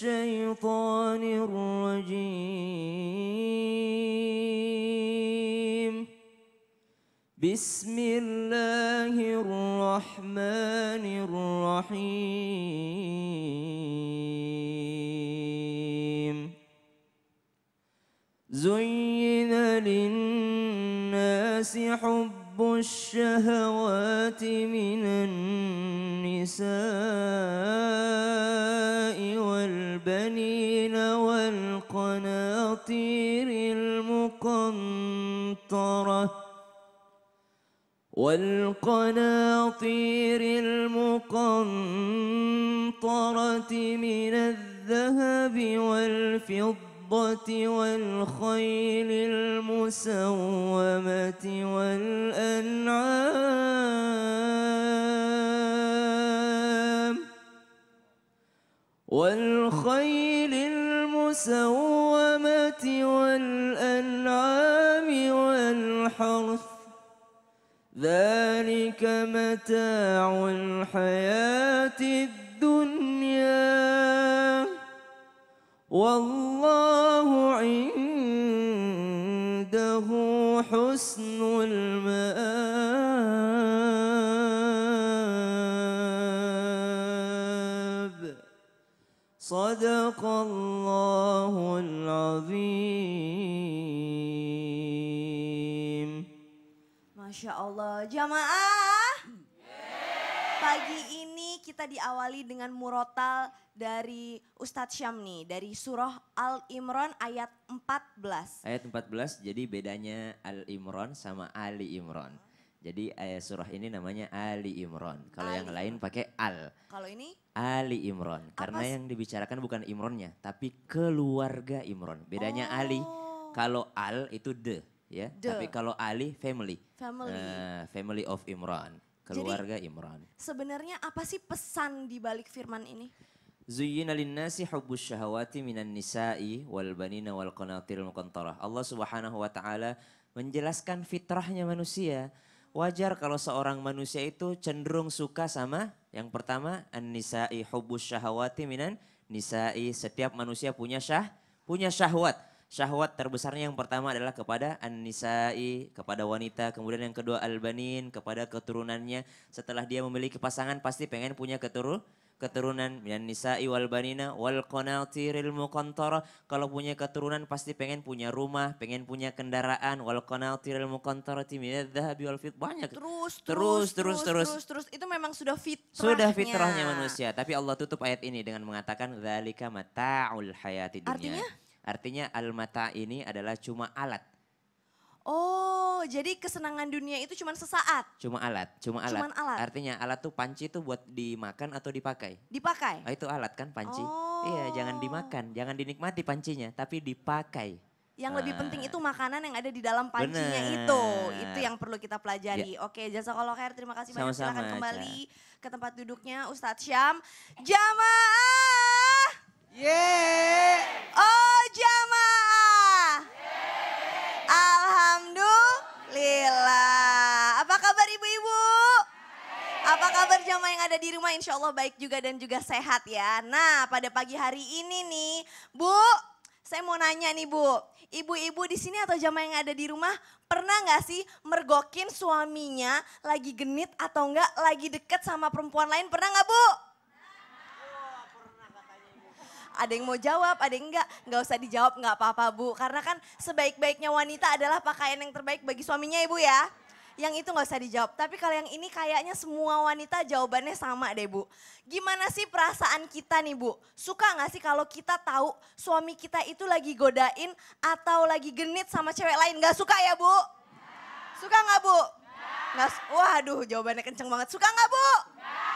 الشيطان الرجيم. بسم الله الرحمن الرحيم. زين للناس حب الشهوات من النساء والبنين والقناطير المقنطرة من الذهب والفضة والخيل المسومة والأنعام والحرث ذلك متاع الحياة الدنيا والله عنده حسن المآب. صدق الله العظيم. Masya Allah, jamaah. Pagi ini kita diawali dengan murotal dari Ustadz Syam nih, dari surah Al-Imran ayat 14. Ayat 14, jadi bedanya Al-Imran sama Ali Imran. Jadi ayat surah ini namanya Ali Imran. Kalau yang lain pakai Al. Kalau ini? Ali Imran. Karena yang dibicarakan bukan Imronnya, tapi keluarga Imran. Bedanya Ali, kalau Al itu ya. Tapi kalau Ali family. Family of Imran. Keluarga jadi, Imran. Sebenarnya apa sih pesan di balik firman ini? Zuyyina linnasi hubbus syahawati minan nisa'i wal banina wal qanatiril muqantarah. Allah Subhanahu wa taala menjelaskan fitrahnya manusia. Wajar kalau seorang manusia itu cenderung suka sama yang pertama an-nisa'i hubbus syahawati minan nisa'i. Setiap manusia punya syahwat. Syahwat terbesarnya yang pertama adalah kepada an-nisa'i, kepada wanita. Kemudian yang kedua al-banin, kepada keturunannya. Setelah dia memiliki pasangan pasti pengen punya keturunan. Minan nisa'i wal banina wal qanatiril muqantarah. Kalau punya keturunan pasti pengen punya rumah, pengen punya kendaraan. Wal qanatiril muqantarati minadz dzahabi wal fiddah. Banyak. Terus. Itu memang sudah fitrahnya. Sudah fitrahnya manusia. Tapi Allah tutup ayat ini dengan mengatakan dzalika mata'ul hayati dunya. Artinya al-mata' ini adalah cuma alat. Oh, jadi kesenangan dunia itu cuma sesaat? Cuma alat. Artinya alat tuh panci tuh buat dimakan atau dipakai? Dipakai? Itu alat kan panci. Iya, jangan dimakan, jangan dinikmati pancinya, tapi dipakai. Yang lebih penting itu makanan yang ada di dalam pancinya itu yang perlu kita pelajari. Ya. Oke, jazakallahu khair, terima kasih banyak. Silakan kembali ke tempat duduknya Ustadz Syam. Jamaah! Oh jamaah! Alhamdulillah. Apa kabar ibu-ibu? Apa kabar jamaah yang ada di rumah? Insya Allah baik juga dan juga sehat ya. Nah pada pagi hari ini nih Bu, saya mau nanya nih Bu. Ibu-ibu di sini atau jamaah yang ada di rumah pernah gak sih mergokin suaminya lagi genit atau enggak lagi deket sama perempuan lain? Pernah gak Bu? Ada yang mau jawab, ada yang enggak usah dijawab, enggak apa-apa Bu. Karena kan sebaik-baiknya wanita adalah pakaian yang terbaik bagi suaminya Ibu ya. Yang itu enggak usah dijawab, tapi kalau yang ini kayaknya semua wanita jawabannya sama deh Bu. Gimana sih perasaan kita nih Bu? Suka gak sih kalau kita tahu suami kita itu lagi godain atau lagi genit sama cewek lain? Gak suka ya Bu? Suka gak Bu? Waduh jawabannya kenceng banget, suka gak Bu?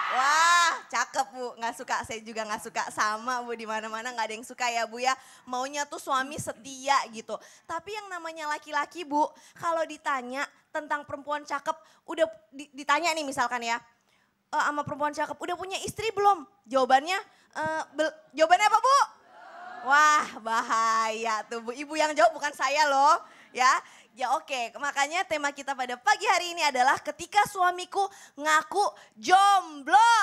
Wah cakep Bu, gak suka, saya juga gak suka, sama Bu, di mana-mana gak ada yang suka ya Bu ya. Maunya tuh suami setia gitu. Tapi yang namanya laki-laki Bu, kalau ditanya tentang perempuan cakep, udah ditanya nih misalkan ya, sama perempuan cakep, udah punya istri belum? Jawabannya apa Bu? Wah bahaya tuh Bu, ibu yang jawab bukan saya loh ya. Ya oke, makanya tema kita pada pagi hari ini adalah ketika suamiku ngaku jomblo.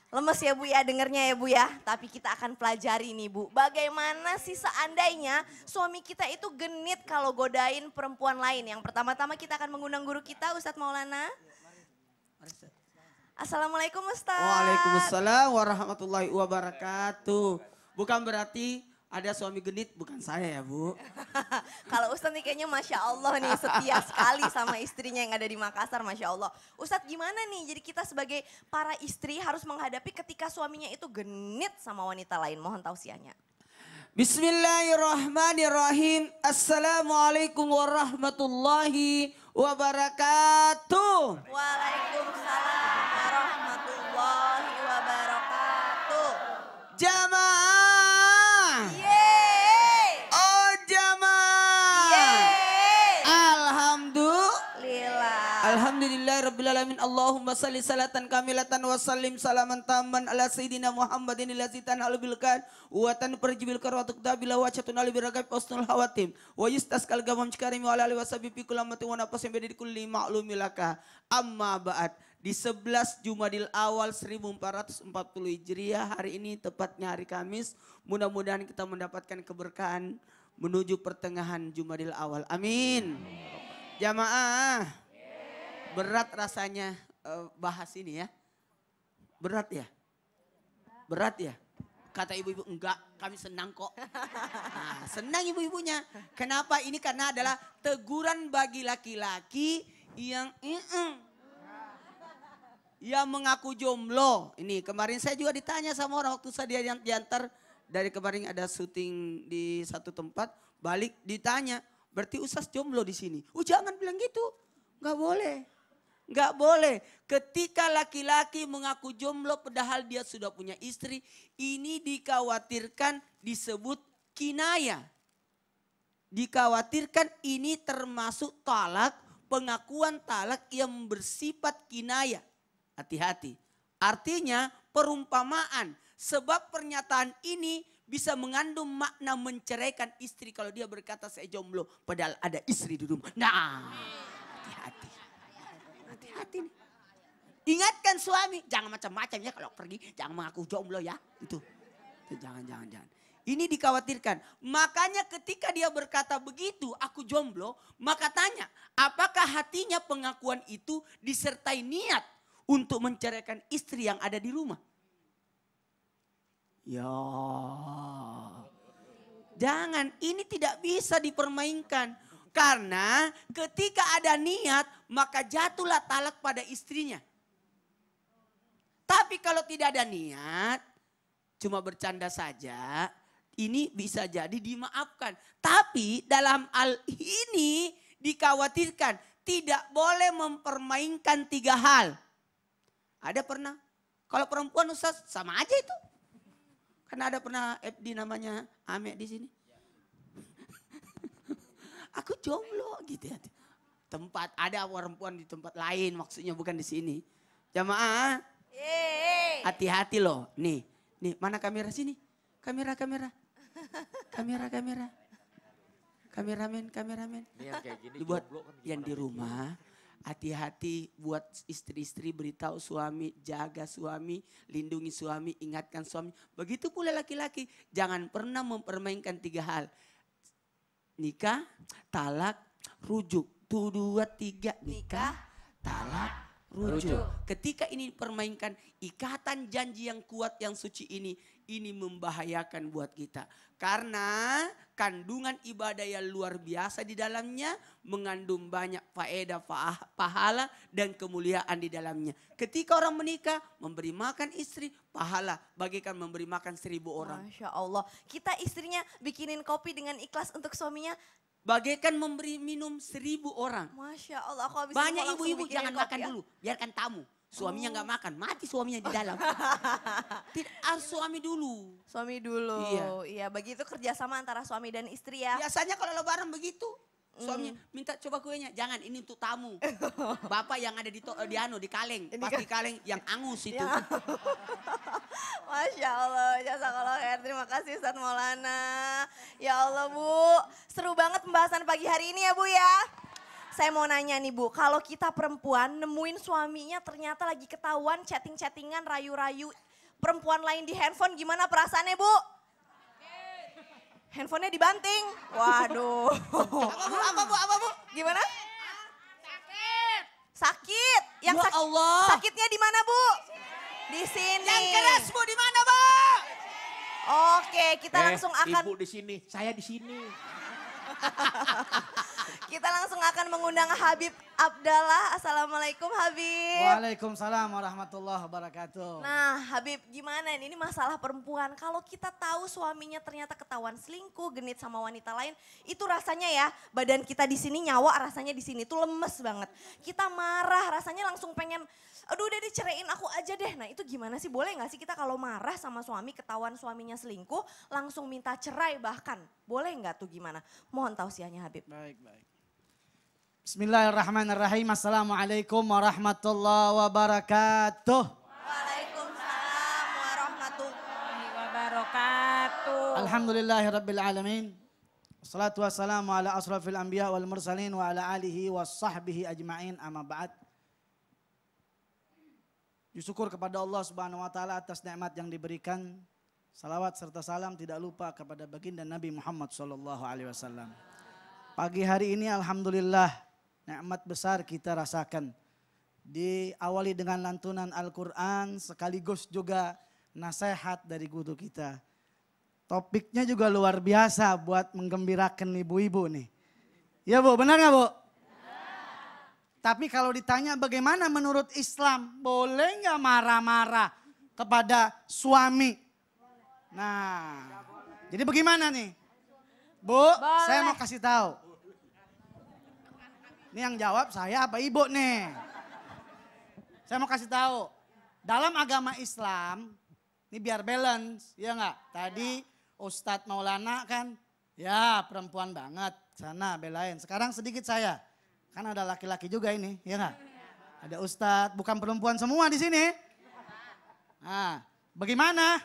Lemes ya Bu ya dengernya ya Bu ya. Tapi kita akan pelajari nih Bu. Bagaimana sih seandainya suami kita itu genit kalau godain perempuan lain. Yang pertama-tama kita akan mengundang guru kita Ustadz Maulana. Assalamualaikum Ustadz. Waalaikumsalam warahmatullahi wabarakatuh. Bukan berarti ada suami genit, bukan saya ya Bu. Kalau Ustadz nih kayaknya Masya Allah nih setia sekali sama istrinya yang ada di Makassar Masya Allah. Ustadz gimana nih jadi kita sebagai para istri harus menghadapi ketika suaminya itu genit sama wanita lain. Mohon tausiahnya. Bismillahirrahmanirrahim. Assalamualaikum warahmatullahi wabarakatuh. Waalaikumsalam warahmatullahi wabarakatuh. Jamaah. Yeay. Oh jamaah. Yeay. Alhamdulillah. Lila. Alhamdulillahirrabbilalamin. Allahumma salli salatan kamilatan wa sallim salaman tamman ala sayyidina Muhammadin ilazi tanhalu bilkan wa tanfarjibil karwatu ktabila wa catun ali biragab usnul hawatim wa yustaskal gamam cikarimi wa ala alihi wa sahbihi fi kulamati wa nafasim bedi kulli ma'lumilaka amma ba'd. Di 11 Jumadil Awal 1440 Hijriah, hari ini tepatnya hari Kamis. Mudah-mudahan kita mendapatkan keberkahan menuju pertengahan Jumadil Awal. Amin. Jamaah, berat rasanya bahas ini ya. Berat ya? Berat ya? Kata ibu-ibu, enggak, kami senang kok. Nah, senang ibu-ibunya. Kenapa? Ini karena adalah teguran bagi laki-laki yang mengaku jomblo. Ini kemarin saya juga ditanya sama orang waktu saya diantar dari kemarin ada syuting di satu tempat, balik ditanya, berarti Ustaz jomblo di sini. Jangan bilang gitu. Enggak boleh. Enggak boleh. Ketika laki-laki mengaku jomblo padahal dia sudah punya istri, ini dikhawatirkan disebut kinaya. Dikhawatirkan ini termasuk talak, pengakuan talak yang bersifat kinaya. Hati-hati. Artinya perumpamaan. Sebab pernyataan ini bisa mengandung makna menceraikan istri kalau dia berkata saya jomblo. Padahal ada istri di rumah. Nah, hati-hati. Hati-hati nih. Ingatkan suami. Jangan macam-macam ya kalau pergi. Jangan mengaku jomblo ya. Itu jangan. Ini dikhawatirkan. Makanya ketika dia berkata begitu, aku jomblo. Maka tanya, apakah hatinya pengakuan itu disertai niat untuk menceraikan istri yang ada di rumah? Ya. Jangan, ini tidak bisa dipermainkan. Karena ketika ada niat, maka jatuhlah talak pada istrinya. Tapi kalau tidak ada niat, cuma bercanda saja, ini bisa jadi dimaafkan. Tapi dalam hal ini dikhawatirkan tidak boleh mempermainkan 3 hal. Ada pernah, kalau perempuan Ustaz sama aja itu. Karena ada pernah FD namanya Ame di sini. Aku jomblo gitu ya. Tempat ada perempuan di tempat lain maksudnya bukan di sini. Jamaah, hati-hati loh. Nih mana kamera sini? Kamera. Kameramen. Ini yang kayak gini Buat jomblo kan yang di gimana rumah, hati-hati buat istri-istri, beritahu suami, jaga suami, lindungi suami, ingatkan suami. Begitu pula laki-laki, jangan pernah mempermainkan 3 hal. Nikah, talak, rujuk. 2, 3, nikah, talak, rujuk. Ketika ini dipermainkan, ikatan janji yang kuat yang suci ini membahayakan buat kita. Karena kandungan ibadah yang luar biasa di dalamnya, mengandung banyak faedah, pahala dan kemuliaan di dalamnya. Ketika orang menikah, memberi makan istri, pahala bagaikan memberi makan 1000 orang. Masya Allah. Kita istrinya bikinin kopi dengan ikhlas untuk suaminya. Bagaikan memberi minum 1000 orang. Masya Allah. Aku habis Banyak langsung ibu-ibu bikinin jangan kopi makan ya. dulu, biarkan tamu. Suaminya nggak makan, mati suaminya di dalam. Tidak, harus suami dulu. Suami dulu. Iya. Iya, begitu kerjasama antara suami dan istri ya. Biasanya kalau lebaran begitu, suaminya minta coba kuenya. Jangan, ini untuk tamu. Bapak yang ada di kaleng, pasti kaleng yang angus itu. Ya. Masya Allah, jazakallah khair. Terima kasih Ustadz Maulana. Ya Allah Bu, seru banget pembahasan pagi hari ini ya Bu ya. Saya mau nanya nih Bu, kalau kita perempuan nemuin suaminya ternyata lagi ketahuan chatting-chattingan, rayu-rayu perempuan lain di handphone gimana perasaannya Bu? Handphonenya dibanting. Waduh. Apa bu? Gimana? Sakit. Yang Ya Allah. sakitnya di mana Bu? Di sini. Yang keras bu di mana bu? Oke, kita langsung akan Ibu di sini, saya di sini. kita langsung akan mengundang Habib Abdallah. Assalamualaikum Habib. Waalaikumsalam warahmatullahi wabarakatuh. Nah Habib gimana ini masalah perempuan. Kalau kita tahu suaminya ternyata ketahuan selingkuh, genit sama wanita lain. Itu rasanya ya badan kita di sini, nyawa rasanya di sini tuh lemes banget. Kita marah rasanya langsung pengen, aduh udah diceraiin aku aja deh. Nah itu gimana sih, boleh gak sih kita kalau marah sama suami, ketahuan suaminya selingkuh langsung minta cerai bahkan. Boleh gak tuh gimana? Mohon tausiahnya Habib. Baik. Bismillahirrahmanirrahim. Assalamualaikum warahmatullahi wabarakatuh. Waalaikumsalam warahmatullahi wabarakatuh. Alhamdulillahirabbil alamin. Wassalatu wassalamu ala asrafil anbiya wal mursalin wa ala alihi wa sahbihi ajma'in amma ba'd. Syukur kepada Allah Subhanahu wa taala atas nikmat yang diberikan. Salawat serta salam tidak lupa kepada baginda Nabi Muhammad sallallahu alaihi wasallam. Pagi hari ini alhamdulillah nikmat besar kita rasakan. Diawali dengan lantunan Al-Qur'an sekaligus juga nasihat dari guru kita. Topiknya juga luar biasa buat menggembirakan ibu-ibu nih. Ya Bu, benar gak Bu? Tapi kalau ditanya bagaimana menurut Islam, boleh nggak marah-marah kepada suami? Nah, jadi bagaimana nih? Bu, saya mau kasih tahu. Ini yang jawab saya apa ibu nih? Saya mau kasih tahu. Dalam agama Islam, ini biar balance, ya nggak? Tadi Ustadz Maulana kan, ya perempuan banget, sana belain. Sekarang sedikit saya. Kan ada laki-laki juga ini, ya nggak? Ada ustadz, bukan perempuan semua di sini. Nah, bagaimana?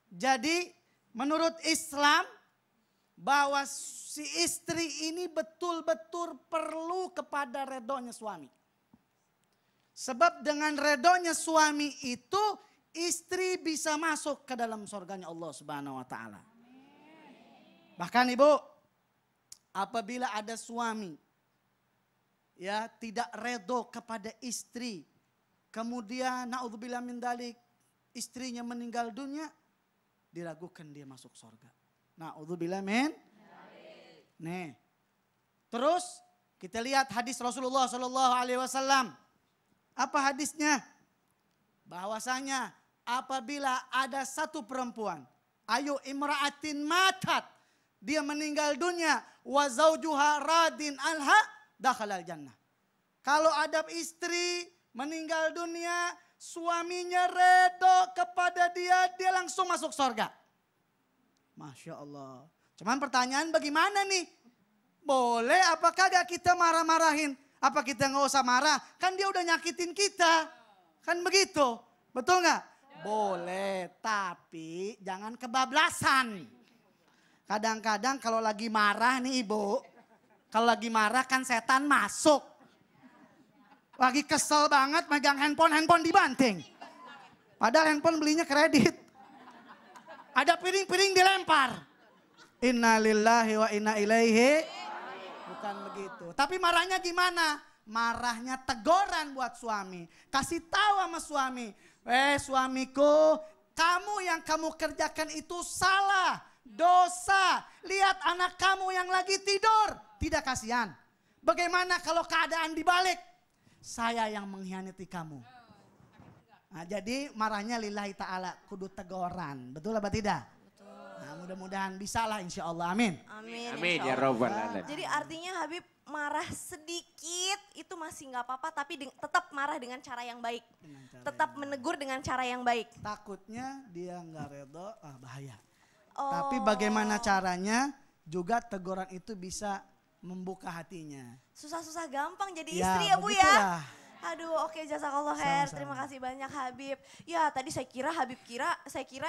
Jadi menurut Islam bahwa si istri ini betul-betul perlu kepada redonya suami. Sebab dengan redonya suami itu istri bisa masuk ke dalam surganya Allah Subhanahu wa taala. Bahkan Ibu, apabila ada suami ya tidak redo kepada istri, kemudian naudzubillah min dalik istrinya meninggal dunia, diragukan dia masuk surga. Naudzubillah min. Nih. Terus kita lihat hadis Rasulullah sallallahu alaihi wasallam. Apa hadisnya? Bahwasanya apabila ada satu perempuan, ayu imra'atin matat, dia meninggal dunia, wa zaujuha radin anha dakhalal jannah. Kalau ada istri meninggal dunia, suaminya redo kepada dia, dia langsung masuk surga. Masya Allah. Cuman pertanyaan bagaimana nih? Boleh apakah gak kita marah-marahin? Apa kita gak usah marah? Kan dia udah nyakitin kita. Kan begitu. Betul gak? Boleh, tapi jangan kebablasan. Kadang-kadang kalau lagi marah nih Ibu, kalau lagi marah kan setan masuk. Lagi kesel banget megang handphone dibanting. Padahal handphone belinya kredit. Ada piring-piring dilempar. Innalillahi wa inna ilaihi. Bukan begitu. Tapi marahnya gimana? Marahnya teguran buat suami. Kasih tahu sama suami. Suamiku, kamu yang kamu kerjakan itu salah. Dosa. Lihat anak kamu yang lagi tidur. Tidak kasihan. Bagaimana kalau keadaan dibalik? Saya yang mengkhianati kamu. Nah, jadi marahnya lillahi ta'ala. Kudu teguran. Betul apa tidak? Nah, mudah-mudahan bisa lah insya Allah. Amin. Amin. Amin insya ya Allah. Rabbal Alamin. Jadi artinya Habib marah sedikit itu masih nggak apa-apa, tapi tetap marah dengan cara yang baik. Tetap menegur dengan cara yang baik. Takutnya dia nggak redo, bahaya. Oh. Tapi bagaimana caranya juga teguran itu bisa membuka hatinya. Susah-susah gampang jadi Ya, istri ya Bu ya. begitulah. Aduh oke jazakallah khair. Sama-sama. Terima kasih banyak Habib. Ya tadi saya kira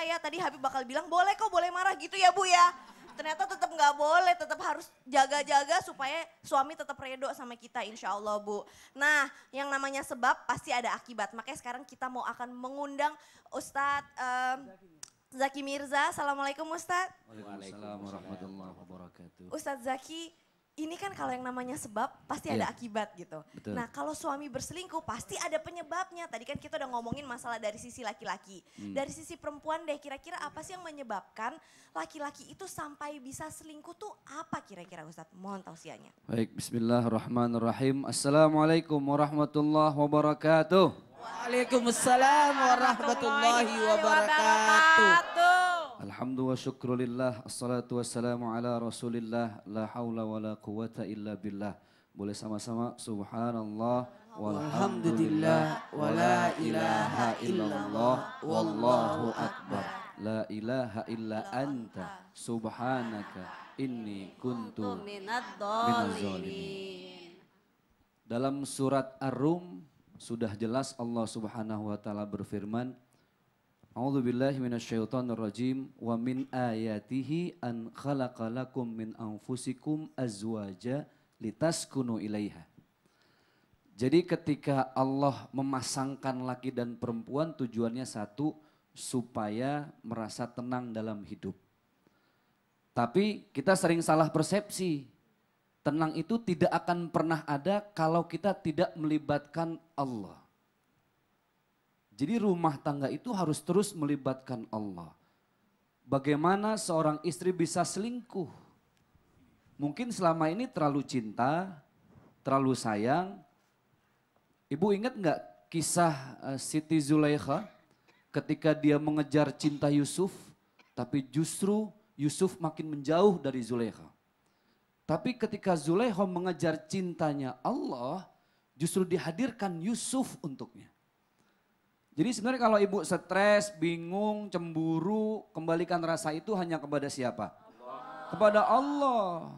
ya tadi Habib bakal bilang boleh kok boleh marah gitu ya Bu ya. ternyata tetap nggak boleh, tetap harus jaga-jaga supaya suami tetap redo sama kita insya Allah Bu. Nah yang namanya sebab pasti ada akibat, makanya sekarang kita mau akan mengundang Ustadz Zaki Mirza. Assalamualaikum Ustadz. Waalaikumsalam warahmatullahi wabarakatuh. Ustadz Zaki, ini kan kalau yang namanya sebab pasti ada akibat gitu. Betul. Nah kalau suami berselingkuh pasti ada penyebabnya. Tadi kan kita udah ngomongin masalah dari sisi laki-laki. Dari sisi perempuan deh, kira-kira apa sih yang menyebabkan laki-laki itu sampai bisa selingkuh tuh apa kira-kira Ustadz? Mohon tausiahnya. Baik, bismillahirrahmanirrahim. Assalamualaikum warahmatullahi wabarakatuh. Waalaikumsalam warahmatullahi wabarakatuh. Alhamdulillah wa syukrulillah. Assalatu wassalamu ala rasulillah. La hawla wa la quwata illa billah. Boleh sama-sama subhanallah. Walhamdulillah. Wa la ilaha illallah. Wallahu akbar. La ilaha illa anta. Subhanaka. Inni kuntu minadz zalimin. Dalam surat Ar-Rum sudah jelas Allah Subhanahu wa taala berfirman, A'udzubillahi minasyaitonirrajim wa min ayatihi an khalaqalakum min anfusikum azwaja litaskunu ilaiha. Jadi ketika Allah memasangkan laki dan perempuan tujuannya satu, supaya merasa tenang dalam hidup. Tapi kita sering salah persepsi. Tenang itu tidak akan pernah ada kalau kita tidak melibatkan Allah. Jadi rumah tangga itu harus terus melibatkan Allah. Bagaimana seorang istri bisa selingkuh? Mungkin selama ini terlalu cinta, terlalu sayang. Ibu ingat nggak kisah Siti Zulaikha ketika dia mengejar cinta Yusuf, tapi justru Yusuf makin menjauh dari Zulaikha. Tapi ketika Zulaikha mengejar cintanya Allah, justru dihadirkan Yusuf untuknya. Jadi sebenarnya kalau ibu stres, bingung, cemburu, kembalikan rasa itu hanya kepada siapa? Kepada Allah.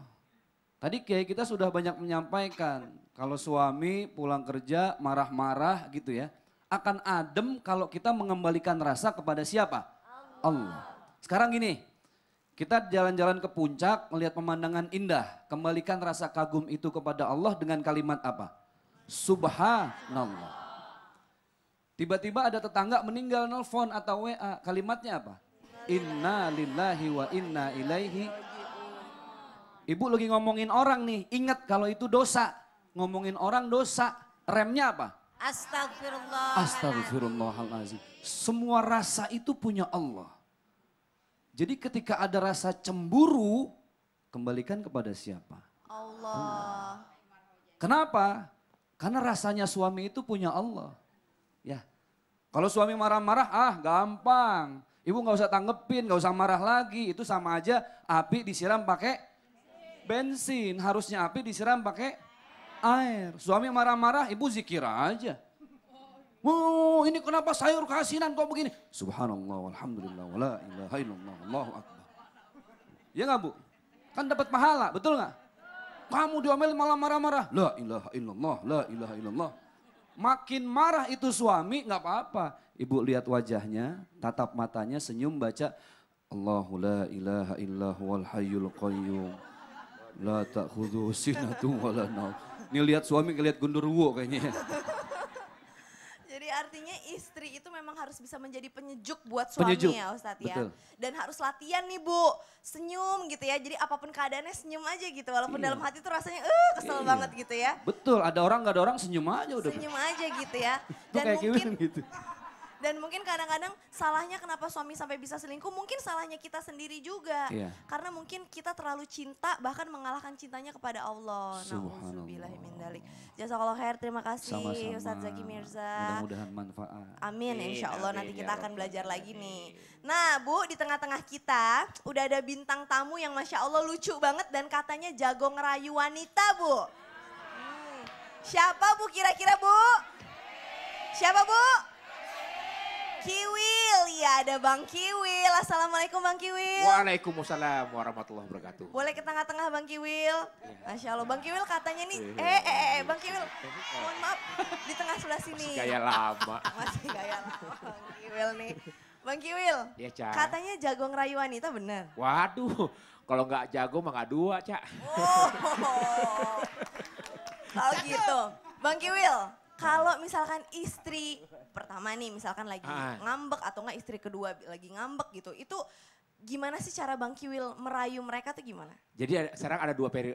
Tadi Kiai kita sudah banyak menyampaikan, kalau suami pulang kerja marah-marah gitu ya, akan adem kalau kita mengembalikan rasa kepada siapa? Allah. Sekarang gini, kita jalan-jalan ke puncak, melihat pemandangan indah, kembalikan rasa kagum itu kepada Allah dengan kalimat apa? Subhanallah. Tiba-tiba ada tetangga meninggal nelfon atau WA, kalimatnya apa? Inna lillahi wa inna ilaihi. Ibu lagi ngomongin orang nih, ingat kalau itu dosa. Ngomongin orang dosa, remnya apa? Astagfirullah. Astagfirullahaladzim. Semua rasa itu punya Allah. Jadi ketika ada rasa cemburu, kembalikan kepada siapa? Allah. Kenapa? Karena rasanya suami itu punya Allah. Ya, kalau suami marah-marah, gampang. Ibu nggak usah tanggepin, nggak usah marah lagi. Itu sama aja api disiram pakai bensin. Harusnya api disiram pakai air. Suami marah-marah, ibu zikir aja. Ini kenapa sayur keasinan kok begini? Subhanallah, walhamdulillah, wala ilaha illallah, Allahu akbar. Ya nggak Bu? Kan dapat pahala, betul nggak? Kamu diomelin malah marah-marah. La ilaha illallah, la ilaha illallah. Makin marah itu suami nggak apa-apa. Ibu lihat wajahnya, tatap matanya, senyum, baca Allahu la ilaha illahu wal hayyul qayyum. La ta'khudhuhu sinatun wala naum. Ini lihat suami ngelihat gundurwo kayaknya. Jadi artinya istri itu memang harus bisa menjadi penyejuk buat suami Penyejuk, ya Ustadz ya. betul. Dan harus latihan nih Bu, senyum gitu ya. Jadi apapun keadaannya senyum aja gitu. Walaupun Iya. dalam hati tuh rasanya kesel Iya. banget gitu ya. Betul, ada orang nggak ada orang senyum aja udah. Senyum aja gitu ya. Tuh Dan kayak mungkin gimana gitu. Dan mungkin kadang-kadang salahnya kenapa suami sampai bisa selingkuh, mungkin salahnya kita sendiri juga. Iya. Karena mungkin kita terlalu cinta, bahkan mengalahkan cintanya kepada Allah. Subhanallah. Nauzubillahimindzalik. Jazakallah khair, terima kasih Sama-sama. Ustadz Zaki Mirza. Mudah-mudahan manfaat. Amin, insya Allah nanti amin, kita ya akan Rabbal belajar alamin. lagi nih. Nah Bu, di tengah-tengah kita udah ada bintang tamu yang Masya Allah lucu banget dan katanya jago ngerayu wanita Bu. Siapa Bu kira-kira Bu? Siapa Bu? Kiwil, ya ada Bang Kiwil. Assalamualaikum Bang Kiwil. Waalaikumsalam warahmatullahi wabarakatuh. Boleh ke tengah-tengah Bang Kiwil. Masya Allah, Bang Kiwil katanya nih, Bang Kiwil, mohon maaf, di tengah sebelah sini. Gaya lama. Masih gaya lama Bang Kiwil nih. Bang Kiwil, Iya, Ca. katanya jago ngerayu wanita bener? Waduh, kalau nggak jago mah nggak dua, Cak. Oh, kalau gitu. Bang Kiwil, kalau misalkan istri pertama nih misalkan lagi ngambek atau enggak istri kedua lagi ngambek gitu, itu gimana sih cara Bang Kiwil merayu mereka tuh gimana? Jadi sekarang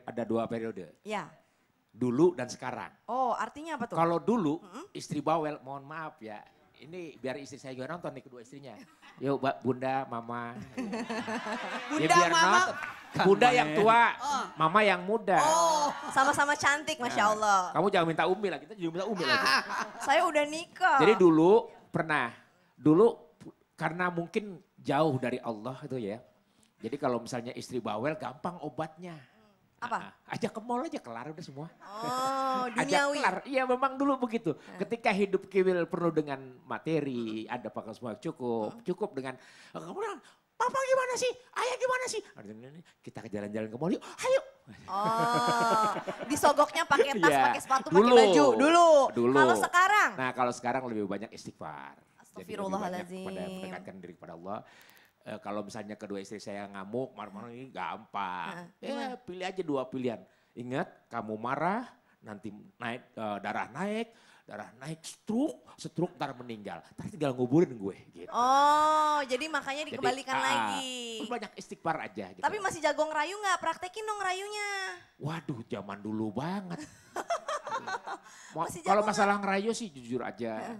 ada dua periode. Ya. Dulu dan sekarang. Oh, artinya apa tuh? Kalau dulu istri bawel, mohon maaf ya. Ini biar istri saya juga nonton nih kedua istrinya. Yuk Bunda, Mama. Ya, biar nonton. Bunda yang tua, Mama yang muda. Oh, sama-sama cantik Masya Allah. Kamu jangan minta umi lah, kita juga minta umi lagi. Saya udah nikah. Jadi dulu karena mungkin jauh dari Allah itu ya. Jadi kalau misalnya istri bawel gampang obatnya. Apa? Ajak ke mall aja kelar udah semua. Oh, Ajak duniawi. kelar. Iya memang dulu begitu. Ketika hidup Kiwil penuh dengan materi, ada pakai semua cukup dengan kemudian Papa gimana sih? Ayah gimana sih? Kita ke jalan-jalan ke mall yuk. Ayo. Oh, disogoknya pakai tas, Iya. pakai sepatu, pakai baju dulu. Dulu. Kalau sekarang? Nah kalau sekarang lebih banyak istighfar. Jadi lebih banyak Astagfirullahaladzim. pada mendekatkan diri kepada Allah. Kalau misalnya kedua istri saya ngamuk, marah-marah ini gampang. Ya pilih aja dua pilihan. Ingat kamu marah, nanti naik darah naik, stroke ntar meninggal. Ntar tinggal nguburin gue gitu. Oh, jadi makanya Jadi, dikembalikan lagi. Banyak istighfar aja gitu. Tapi masih jago ngerayu nggak? Praktekin dong ngerayunya. Waduh zaman dulu banget. Masih Kalau jago masalah ngerayu sih jujur aja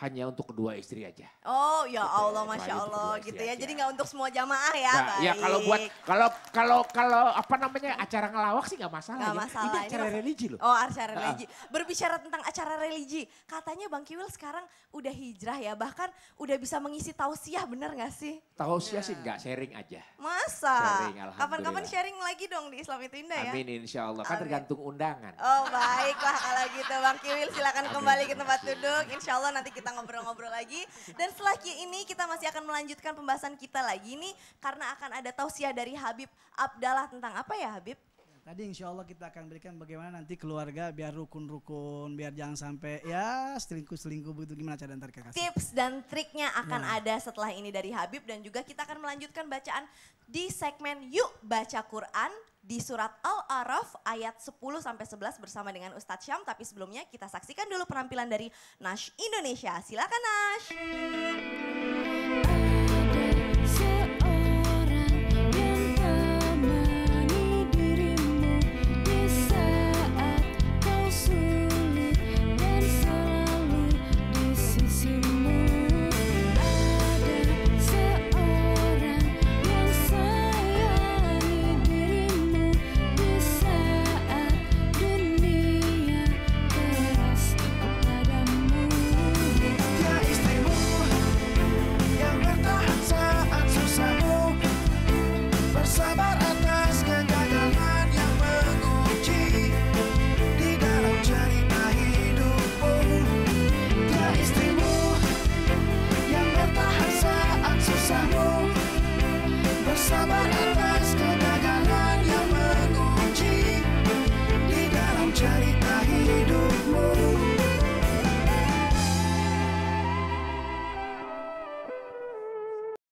hanya untuk kedua istri aja. Oh ya Allah, Oke, Masya ngerayu untuk Allah kedua gitu istri ya. aja. Jadi nggak untuk semua jamaah ya, Nah, baik. ya kalau apa namanya acara ngelawak sih nggak masalah. Nggak ya. masalah. Ini acara religi loh. Oh, acara religi. Berbicara tentang acara religi, katanya Bang Kiwil sekarang udah hijrah ya, bahkan udah bisa mengisi tausiah, bener gak sih? Tausiah sih nggak, sharing aja. Masa? Sharing, alhamdulillah. Kapan-kapan sharing lagi dong di Islam itu Indah ya? Amin insya Allah, kan Amin. tergantung undangan. Oh baiklah kalau gitu Bang Kiwil silakan Amin, kembali ke terima tempat kasih. duduk. Insya Allah nanti kita ngobrol-ngobrol lagi. Dan setelah ini kita masih akan melanjutkan pembahasan kita lagi nih. Karena akan ada tausiah dari Habib Abdallah tentang apa ya Habib? Tadi insya Allah kita akan berikan bagaimana nanti keluarga biar rukun-rukun, biar jangan sampai ya selingkuh-selingkuh begitu, gimana cara ntar kasih. Tips dan triknya akan ada setelah ini dari Habib. Dan juga kita akan melanjutkan bacaan di segmen Yuk Baca Quran di surat Al-A'raf ayat 10-11 bersama dengan Ustadz Syam. Tapi sebelumnya kita saksikan dulu penampilan dari Nash Indonesia. Silakan Nash.